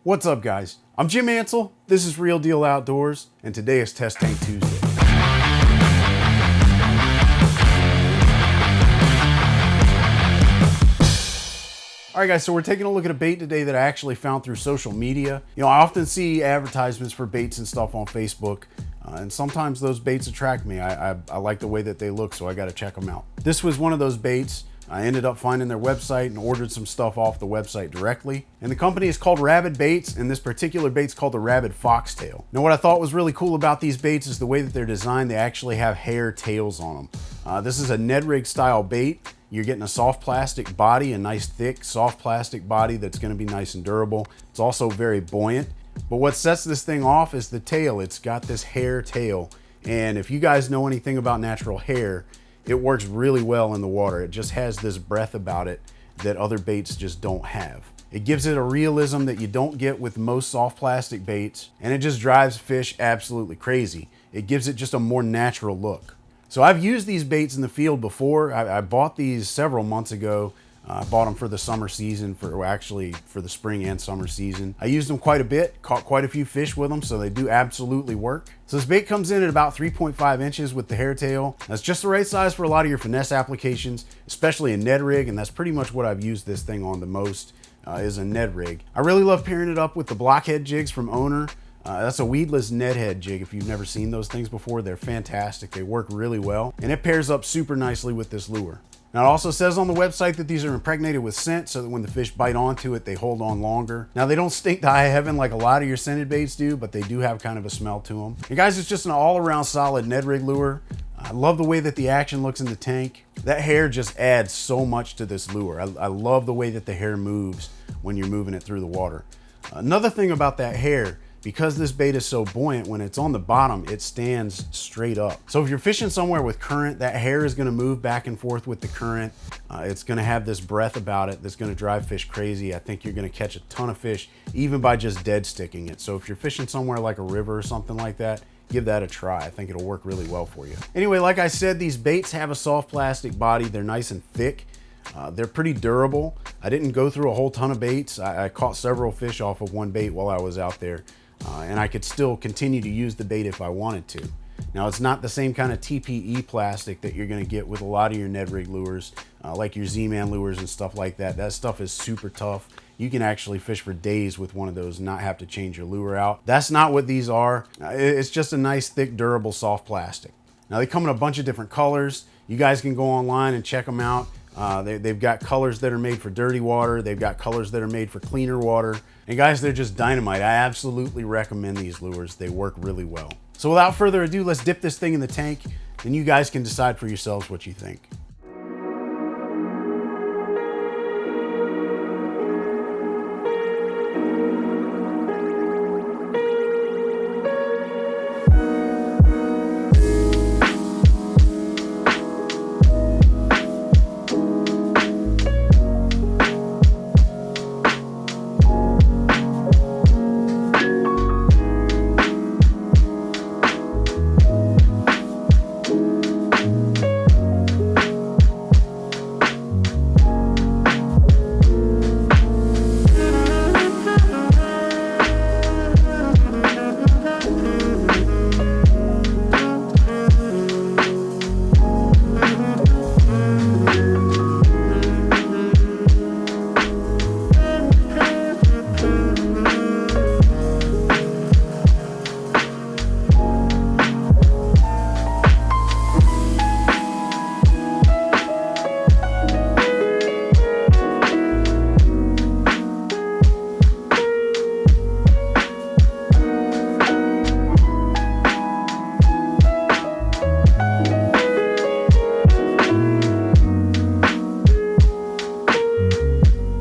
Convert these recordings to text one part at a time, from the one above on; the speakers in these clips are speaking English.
What's up, guys? I'm Jim Ansel, this is Real Deal Outdoors, and today is Test Tank Tuesday. Alright guys, so we're taking a look at a bait today that I actually found through social media. I often see advertisements for baits and stuff on Facebook, and sometimes those baits attract me. I like the way that they look, so I gotta check them out. This was one of those baits. I ended up finding their website and ordered some stuff off the website directly. And the company is called Rabid Baits, and this particular bait's called the RabidFoxTail. Now what I thought was really cool about these baits is the way that they're designed. They actually have hair tails on them. This is a Ned rig style bait. You're getting a soft plastic body, a nice thick soft plastic body that's gonna be nice and durable. It's also very buoyant. But what sets this thing off is the tail. It's got this hair tail. And if you guys know anything about natural hair, it works really well in the water. It just has this breath about it that other baits just don't have. It gives it a realism that you don't get with most soft plastic baits, and it just drives fish absolutely crazy. It gives it just a more natural look. So I've used these baits in the field before. I bought these several months ago. I bought them for the summer season, for the spring and summer season. I used them quite a bit, caught quite a few fish with them, so they do absolutely work. So this bait comes in at about 3.5 inches with the hair tail. That's just the right size for a lot of your finesse applications, especially a Ned rig, and that's pretty much what I've used this thing on the most, is a Ned rig. I really love pairing it up with the blockhead jigs from Owner. That's a weedless Ned head jig. If you've never seen those things before, they're fantastic. They work really well, and it pairs up super nicely with this lure. Now it also says on the website that these are impregnated with scent so that when the fish bite onto it, they hold on longer. Now they don't stink to high heaven like a lot of your scented baits do, but they do have kind of a smell to them. And guys, it's just an all around solid Ned rig lure. I love the way that the action looks in the tank. That hair just adds so much to this lure. I love the way that the hair moves when you're moving it through the water. Another thing about that hair, because this bait is so buoyant, when it's on the bottom, it stands straight up. So if you're fishing somewhere with current, that hair is gonna move back and forth with the current. It's gonna have this breath about it that's gonna drive fish crazy. I think you're gonna catch a ton of fish even by just dead sticking it. So if you're fishing somewhere like a river or something like that, give that a try. I think it'll work really well for you. Anyway, like I said, these baits have a soft plastic body. They're nice and thick. They're pretty durable. I didn't go through a whole ton of baits. I caught several fish off of one bait while I was out there. And I could still continue to use the bait if I wanted to. Now it's not the same kind of TPE plastic that you're gonna get with a lot of your Ned rig lures, like your Z-Man lures and stuff like that. That stuff is super tough. You can actually fish for days with one of those and not have to change your lure out. That's not what these are. It's just a nice, thick, durable, soft plastic. Now they come in a bunch of different colors. You guys can go online and check them out. They've got colors that are made for dirty water. They've got colors that are made for cleaner water. And guys, they're just dynamite. I absolutely recommend these lures. They work really well. So without further ado, let's dip this thing in the tank, and you guys can decide for yourselves what you think.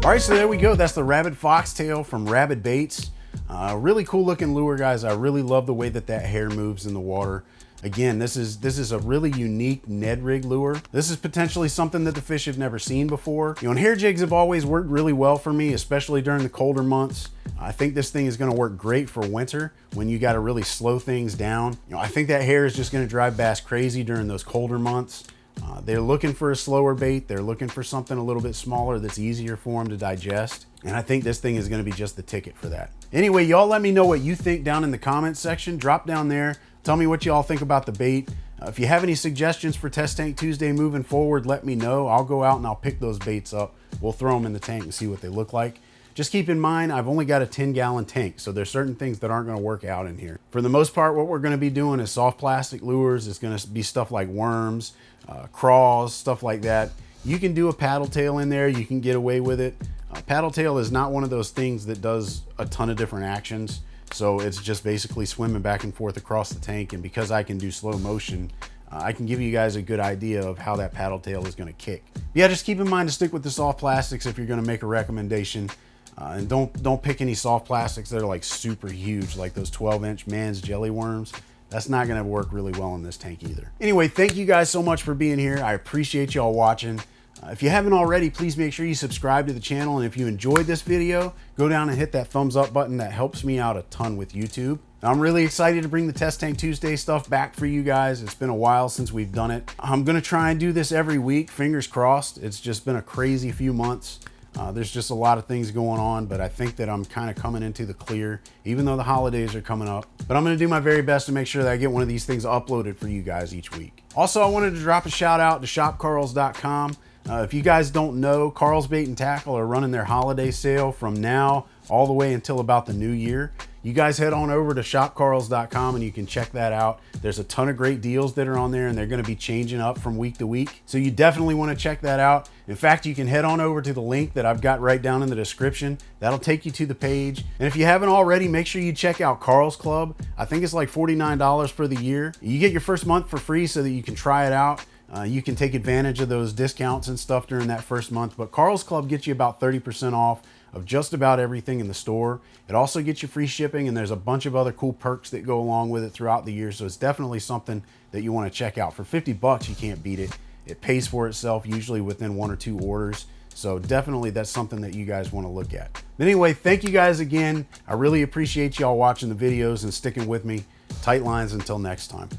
All right, so there we go. That's the RabidFoxTail from Rabid Baits. Really cool looking lure, guys. I really love the way that hair moves in the water. Again, this is a really unique Ned rig lure. This is potentially something that the fish have never seen before. And hair jigs have always worked really well for me, especially during the colder months. I think this thing is gonna work great for winter when you gotta really slow things down. I think that hair is just gonna drive bass crazy during those colder months. They're looking for a slower bait. They're looking for something a little bit smaller that's easier for them to digest. And I think this thing is going to be just the ticket for that. Anyway, y'all let me know what you think down in the comments section. Drop down there. Tell me what y'all think about the bait. If you have any suggestions for Test Tank Tuesday moving forward, let me know. I'll go out and I'll pick those baits up. We'll throw them in the tank and see what they look like. Just keep in mind, I've only got a 10-gallon tank, so there's certain things that aren't going to work out in here. For the most part, what we're going to be doing is soft plastic lures. It's going to be stuff like worms, craws, stuff like that. You can do a paddle tail in there. You can get away with it. Paddle tail is not one of those things that does a ton of different actions. So it's just basically swimming back and forth across the tank. And because I can do slow motion, I can give you guys a good idea of how that paddle tail is going to kick. Yeah, just keep in mind to stick with the soft plastics if you're going to make a recommendation. And don't pick any soft plastics that are like super huge, like those 12-inch man's jelly worms. That's not going to work really well in this tank either. Anyway, thank you guys so much for being here. I appreciate y'all watching. If you haven't already, please make sure you subscribe to the channel. And if you enjoyed this video, go down and hit that thumbs up button. That helps me out a ton with YouTube. I'm really excited to bring the Test Tank Tuesday stuff back for you guys. It's been a while since we've done it. I'm going to try and do this every week. Fingers crossed. It's just been a crazy few months. There's just a lot of things going on, but I think that I'm kind of coming into the clear, even though the holidays are coming up. But I'm going to do my very best to make sure that I get one of these things uploaded for you guys each week. Also, I wanted to drop a shout out to shopcarls.com. If you guys don't know, Carl's Bait and Tackle are running their holiday sale from now all the way until about the new year. You guys head on over to shopcarls.com and you can check that out. There's a ton of great deals that are on there and they're going to be changing up from week to week. So you definitely want to check that out. In fact, you can head on over to the link that I've got right down in the description. That'll take you to the page. And if you haven't already, make sure you check out Carl's Club. I think it's like $49 for the year. You get your first month for free so that you can try it out. You can take advantage of those discounts and stuff during that first month, but Carl's Club gets you about 30% off of just about everything in the store. It also gets you free shipping, and there's a bunch of other cool perks that go along with it throughout the year, so it's definitely something that you want to check out. For 50 bucks, you can't beat it. It pays for itself usually within 1 or 2 orders, so definitely that's something that you guys want to look at. But anyway, thank you guys again. I really appreciate y'all watching the videos and sticking with me. Tight lines until next time.